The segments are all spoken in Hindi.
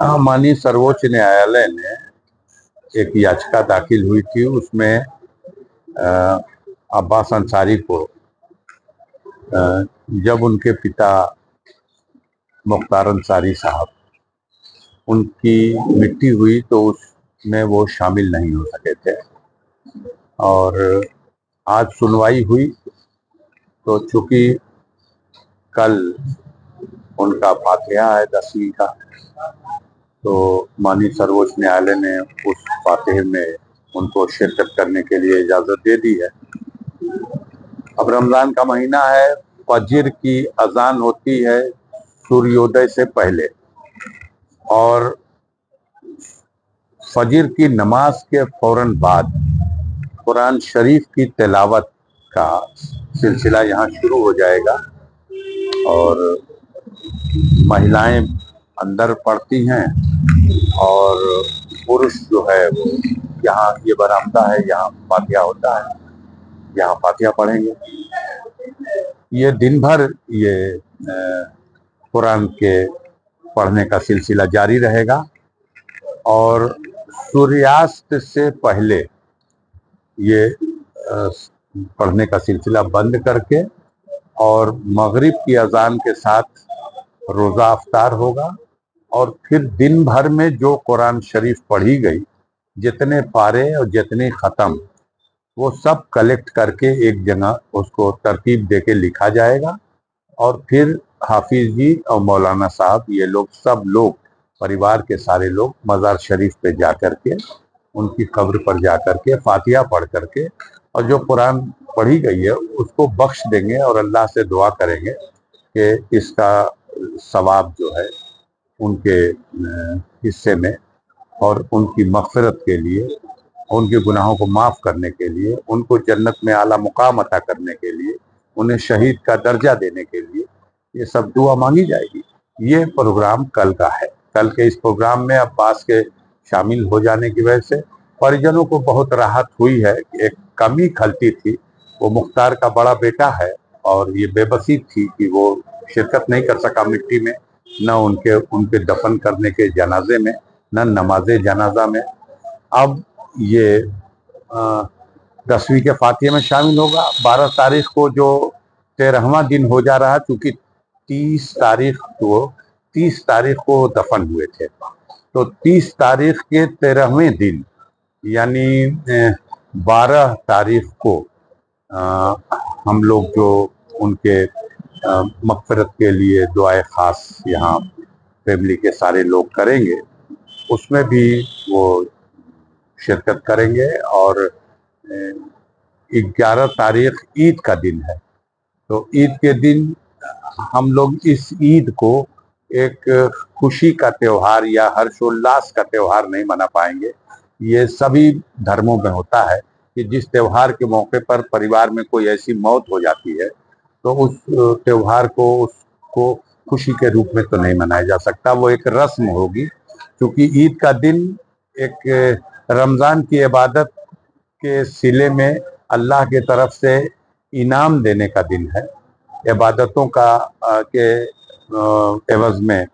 माननीय सर्वोच्च न्यायालय ने एक याचिका दाखिल हुई थी। उसमें अब्बास अंसारी को जब उनके पिता मुख्तार अंसारी साहब उनकी मिट्टी हुई तो उसमें वो शामिल नहीं हो सके थे, और आज सुनवाई हुई तो चूंकि कल उनका फातिहा है 10वीं का, तो माननीय सर्वोच्च न्यायालय ने उस फातिहे में उनको शिरकत करने के लिए इजाजत दे दी है। अब रमजान का महीना है, फजर की अजान होती है सूर्योदय से पहले, और फजर की नमाज के फौरन बाद कुरान शरीफ की तिलावत का सिलसिला यहाँ शुरू हो जाएगा, और महिलाएं अंदर पढ़ती हैं और पुरुष जो है वो यहाँ, ये बरामदा है, यहाँ फातिहा होता है, यहाँ फातिहा पढ़ेंगे। ये दिन भर ये कुरान के पढ़ने का सिलसिला जारी रहेगा, और सूर्यास्त से पहले ये पढ़ने का सिलसिला बंद करके और मगरिब की अजान के साथ रोज़ा अफ्तार होगा, और फिर दिन भर में जो कुरान शरीफ पढ़ी गई, जितने पारे और जितने ख़त्म, वो सब कलेक्ट करके एक जगह उसको तरतीब देके लिखा जाएगा, और फिर हाफिज जी और मौलाना साहब, ये लोग सब लोग, परिवार के सारे लोग मज़ार शरीफ पे जा कर के, उनकी कब्र पर जा कर के फातिहा पढ़ करके, और जो कुरान पढ़ी गई है उसको बख्श देंगे, और अल्लाह से दुआ करेंगे कि इसका सवाब जो है उनके हिस्से में, और उनकी मग़फ़िरत के लिए, उनके गुनाहों को माफ़ करने के लिए, उनको जन्नत में आला मुकाम अता करने के लिए, उन्हें शहीद का दर्जा देने के लिए ये सब दुआ मांगी जाएगी। ये प्रोग्राम कल का है। कल के इस प्रोग्राम में अब्बास के शामिल हो जाने की वजह से परिजनों को बहुत राहत हुई है। एक कमी खलती थी, वो मुख्तार का बड़ा बेटा है, और ये बेबसी थी कि वो शिरकत नहीं कर सका मिट्टी में, न उनके दफन करने के जनाजे में, न नमाज जनाजा में। अब ये 10वीं के फातिहे में शामिल होगा। 12 तारीख को जो 13वां दिन हो जा रहा, चूंकि 30 तारीख को दफन हुए थे, तो 30 तारीख के 13वें दिन यानी 12 तारीख को हम लोग जो उनके मग़फ़िरत के लिए दुआए ख़ास यहाँ फैमिली के सारे लोग करेंगे, उसमें भी वो शिरकत करेंगे। और 11 तारीख ईद का दिन है, तो ईद के दिन हम लोग इस ईद को एक खुशी का त्यौहार या हर्षोल्लास का त्यौहार नहीं मना पाएंगे। ये सभी धर्मों में होता है कि जिस त्यौहार के मौके पर परिवार में कोई ऐसी मौत हो जाती है, तो उस त्यौहार को, उसको खुशी के रूप में तो नहीं मनाया जा सकता, वो एक रस्म होगी। क्योंकि ईद का दिन एक रमज़ान की इबादत के सिले में अल्लाह के तरफ से इनाम देने का दिन है, इबादतों का के एवज में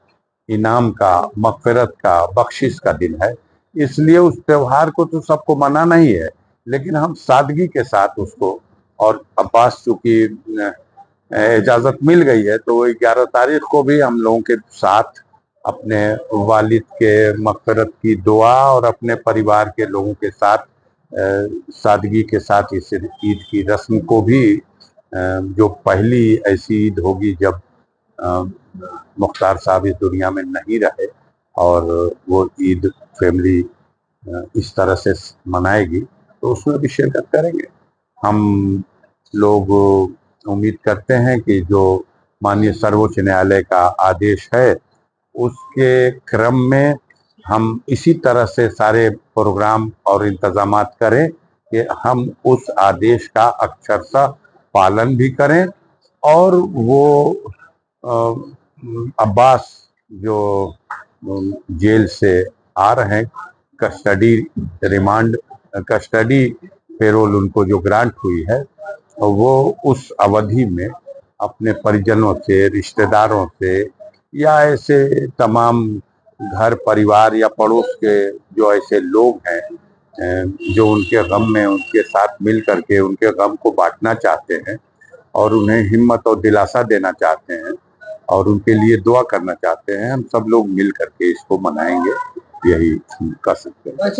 इनाम का, मग़फ़िरत का, बख्शिश का दिन है। इसलिए उस त्यौहार को तो सबको मनाना ही है, लेकिन हम सादगी के साथ उसको, और अब्बास चूँकि इजाज़त मिल गई है, तो 11 तारीख को भी हम लोगों के साथ अपने वालिद के मग़फ़िरत की दुआ और अपने परिवार के लोगों के साथ सादगी के साथ इस ईद की रस्म को भी, जो पहली ऐसी ईद होगी जब मुख्तार साहब इस दुनिया में नहीं रहे, और वो ईद फैमिली इस तरह से मनाएगी, तो उसमें भी शिरकत करेंगे। हम लोग उम्मीद करते हैं कि जो माननीय सर्वोच्च न्यायालय का आदेश है, उसके क्रम में हम इसी तरह से सारे प्रोग्राम और इंतजामात करें कि हम उस आदेश का अक्षरशः पालन भी करें, और वो अब्बास जो जेल से आ रहे हैं, कस्टडी रिमांड, कस्टडी पेरोल उनको जो ग्रांट हुई है, वो उस अवधि में अपने परिजनों से, रिश्तेदारों से, या ऐसे तमाम घर परिवार या पड़ोस के जो ऐसे लोग हैं जो उनके गम में उनके साथ मिल करके उनके गम को बांटना चाहते हैं और उन्हें हिम्मत और दिलासा देना चाहते हैं और उनके लिए दुआ करना चाहते हैं, हम सब लोग मिल करके इसको मनाएंगे, यही कर सकते हैं।